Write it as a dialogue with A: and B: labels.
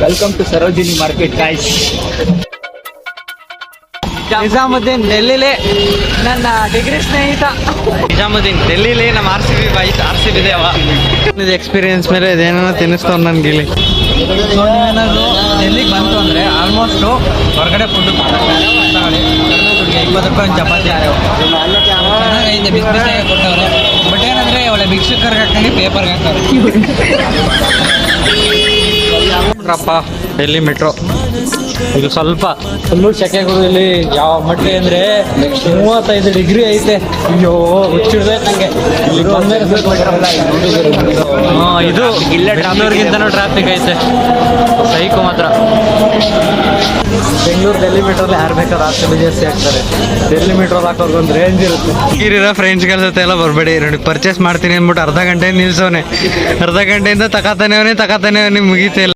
A: Welcome to Sarojini market guys.
B: Nizamuddin ಡೆಲ್ಲಿಲಿ ನನ್ನ degree ಸ್ನೇಹಿತ. ನಿಜಾಮುದ್ದೀನ್ ಡೆಲ್ಲಿಲಿ ನಮ್ಮ RCB ದೇವ. ಇದು ಎಕ್ಸ್ಪೀರಿಯನ್ಸ್ ಮೇಲೆ ಇದೇನೋ ತಿನ್ನಿಸ್ತಾವ್ ನನ್ಗೆ ಇಲ್ಲಿ. ಏನಾದ್ರು ಡೆಲ್ಲಿಗೆ ಬಂತು ಅಂದರೆ ಆಲ್ಮೋಸ್ಟು ಹೊರಗಡೆ ಫುಡ್ ತಗೊಳ್ಳಿ. 20 ರೂಪಾಯಿ ಒಂದು ಚಪಾತಿ ಚೆನ್ನಾಗೈತೆ, ಬಿಸಿ ಬಿಸಿಯಾಗಿ ಕೊಟ್ಟವ್ರೆ. ಬಟ್ ಏನಂದರೆ ಒಳ್ಳೆ ಭಿಕ್ಷುಕರ್ಗೆ ಹಾಕಂಗೆ ಪೇಪರ್ಗೆ ಹಾಕ್ತಾರೆ. ರಪ್ಪ ಡೆಲ್ಲಿ ಮೆಟ್ರೋ ಇದು ಸ್ವಲ್ಪ ಫುಲ್ಲು ಸೆಕೆಗಳು ಇಲ್ಲಿ ಯಾವ ಮಟ್ಟಿಗೆ ಅಂದರೆ 35 ಡಿಗ್ರಿ ಐತೆ. ಅಯ್ಯೋ ಹುಚ್ಚಿಡ್ದೆ ನನಗೆ ಇಲ್ಲಿ ಬಂದರೆ. ಇದು ಇಲ್ಲ, ಬೆಂಗಳೂರಿಗಿಂತನೂ ಟ್ರಾಫಿಕ್ ಐತೆ ಸೈಕು ಮಾತ್ರ. ಬೆಂಗಳೂರು ಡೆಲ್ಲಿ ಮೆಟ್ರೋಲ್ಲಿ ಯಾರು ಬೇಕಾದ್ರೆ RCB ಜಾಸ್ತಿ ಆಗ್ತಾರೆ. ಡೆಲ್ಲಿ ಮೆಟ್ರೋಲ್ ಹಾಕೋದು ಒಂದು ರೇಂಜ್ ಇರುತ್ತೆ. ಇರೋ ಫ್ರೆಂಡ್ಸ್ಗಳ ಜೊತೆ ಎಲ್ಲ ಬರಬೇಡಿ. ನೋಡಿ ಪರ್ಚೇಸ್ ಮಾಡ್ತೀನಿ ಅಂದ್ಬಿಟ್ಟು ಅರ್ಧ ಗಂಟೆ ನಿಲ್ಸೋನೆ, ಅರ್ಧ ಗಂಟೆಯಿಂದ ತಗೋತಾನೆ ಮುಗೀತೆ ಇಲ್ಲ.